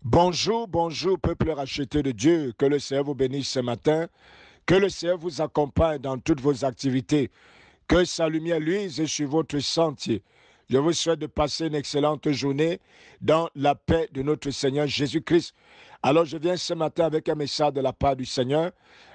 Bonjour, bonjour, peuple racheté de Dieu. Que le Seigneur vous bénisse ce matin. Que le Seigneur vous accompagne dans toutes vos activités. Que sa lumière luise sur votre sentier. Je vous souhaite de passer une excellente journée dans la paix de notre Seigneur Jésus-Christ. Alors, je viens ce matin avec un message de la part du Seigneur,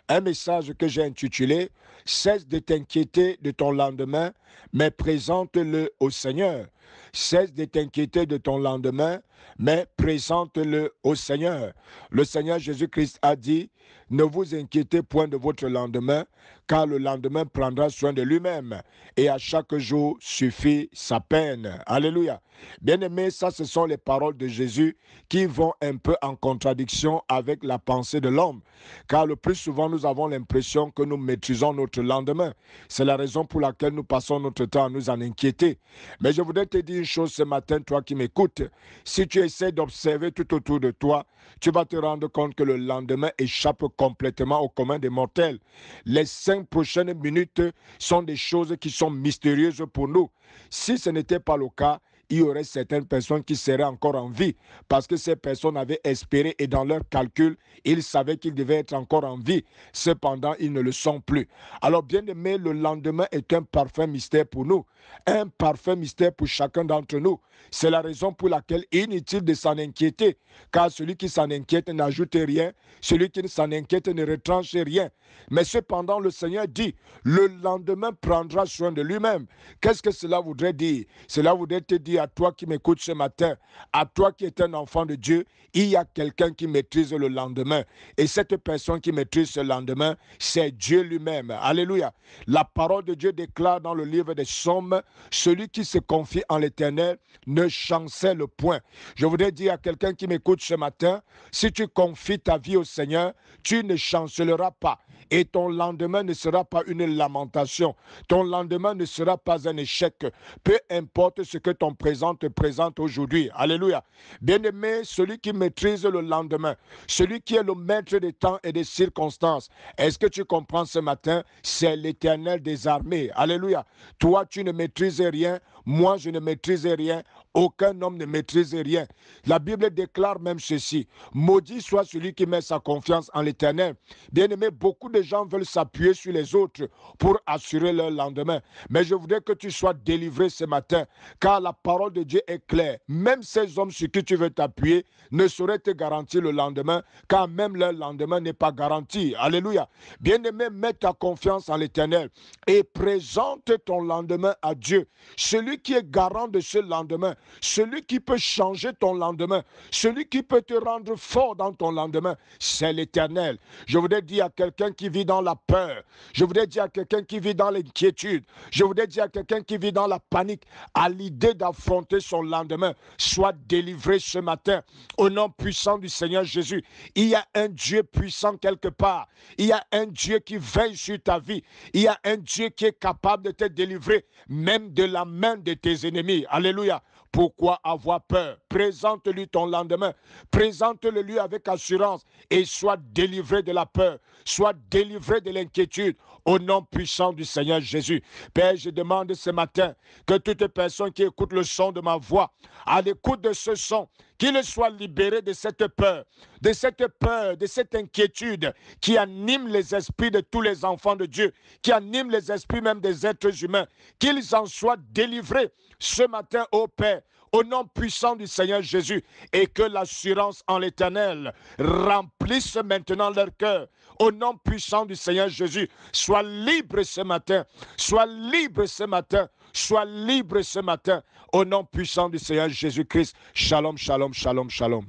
un message que j'ai intitulé Cesse de t'inquiéter de ton lendemain, mais présente-le au Seigneur. Cesse de t'inquiéter de ton lendemain, mais présente-le au Seigneur. Le Seigneur Jésus-Christ a dit, ne vous inquiétez point de votre lendemain, car le lendemain prendra soin de lui-même, et à chaque jour suffit sa peine. Alléluia. Bien-aimés, ça, ce sont les paroles de Jésus qui vont un peu en contradiction avec la pensée de l'homme, car le plus souvent, nous avons l'impression que nous maîtrisons notre lendemain. C'est la raison pour laquelle nous passons notre temps à nous en inquiéter. Mais je voudrais te dire une chose ce matin, toi qui m'écoutes. Si tu essaies d'observer tout autour de toi, tu vas te rendre compte que le lendemain échappe complètement au commun des mortels. Les 5 prochaines minutes sont des choses qui sont mystérieuses pour nous. Si ce n'était pas le cas, il y aurait certaines personnes qui seraient encore en vie parce que ces personnes avaient espéré et dans leur calcul, ils savaient qu'ils devaient être encore en vie. Cependant, ils ne le sont plus. Alors, bien aimé, le lendemain est un parfait mystère pour nous, un parfait mystère pour chacun d'entre nous. C'est la raison pour laquelle inutile de s'en inquiéter, car celui qui s'en inquiète n'ajoute rien, celui qui s'en inquiète ne retranche rien. Mais cependant, le Seigneur dit, le lendemain prendra soin de lui-même. Qu'est-ce que cela voudrait dire? Cela voudrait te dire à toi qui m'écoutes ce matin, à toi qui es un enfant de Dieu, il y a quelqu'un qui maîtrise le lendemain. Et cette personne qui maîtrise ce lendemain, c'est Dieu lui-même. Alléluia. La parole de Dieu déclare dans le livre des Psaumes, celui qui se confie en l'Éternel ne chancelle point. Je voudrais dire à quelqu'un qui m'écoute ce matin, si tu confies ta vie au Seigneur, tu ne chancelleras pas. Et ton lendemain ne sera pas une lamentation. Ton lendemain ne sera pas un échec. Peu importe ce que ton présent te présente aujourd'hui. Alléluia. Bien-aimé, celui qui maîtrise le lendemain, celui qui est le maître des temps et des circonstances, est-ce que tu comprends ce matin? C'est l'Éternel des armées. Alléluia. Toi, tu ne maîtrises rien. Moi, je ne maîtrise rien. Aucun homme ne maîtrise rien. La Bible déclare même ceci. Maudit soit celui qui met sa confiance en l'Éternel. Bien-aimé, beaucoup de gens veulent s'appuyer sur les autres pour assurer leur lendemain. Mais je voudrais que tu sois délivré ce matin, car la parole de Dieu est claire. Même ces hommes sur qui tu veux t'appuyer ne sauraient te garantir le lendemain, car même leur lendemain n'est pas garanti. Alléluia. Bien-aimé, mets ta confiance en l'Éternel et présente ton lendemain à Dieu. Celui qui est garant de ce lendemain, celui qui peut changer ton lendemain, celui qui peut te rendre fort dans ton lendemain, c'est l'Éternel. Je voudrais dire à quelqu'un qui vit dans la peur, je voudrais dire à quelqu'un qui vit dans l'inquiétude, je voudrais dire à quelqu'un qui vit dans la panique, à l'idée d'affronter son lendemain, sois délivré ce matin au nom puissant du Seigneur Jésus. Il y a un Dieu puissant quelque part, il y a un Dieu qui veille sur ta vie, il y a un Dieu qui est capable de te délivrer même de la main de tes ennemis. Alléluia. Pourquoi avoir peur? Présente-lui ton lendemain. Présente-le lui avec assurance et sois délivré de la peur. Sois délivré de l'inquiétude au nom puissant du Seigneur Jésus. Père, je demande ce matin que toute personne qui écoute le son de ma voix, à l'écoute de ce son, qu'il soit libéré de cette peur, de cette inquiétude qui anime les esprits de tous les enfants de Dieu, qui anime les esprits même des êtres humains, qu'ils en soient délivrés ce matin, ô Père, au nom puissant du Seigneur Jésus, et que l'assurance en l'Éternel remplisse maintenant leur cœur. Au nom puissant du Seigneur Jésus, sois libre ce matin, sois libre ce matin, sois libre ce matin, au nom puissant du Seigneur Jésus-Christ. Shalom, shalom, shalom, shalom.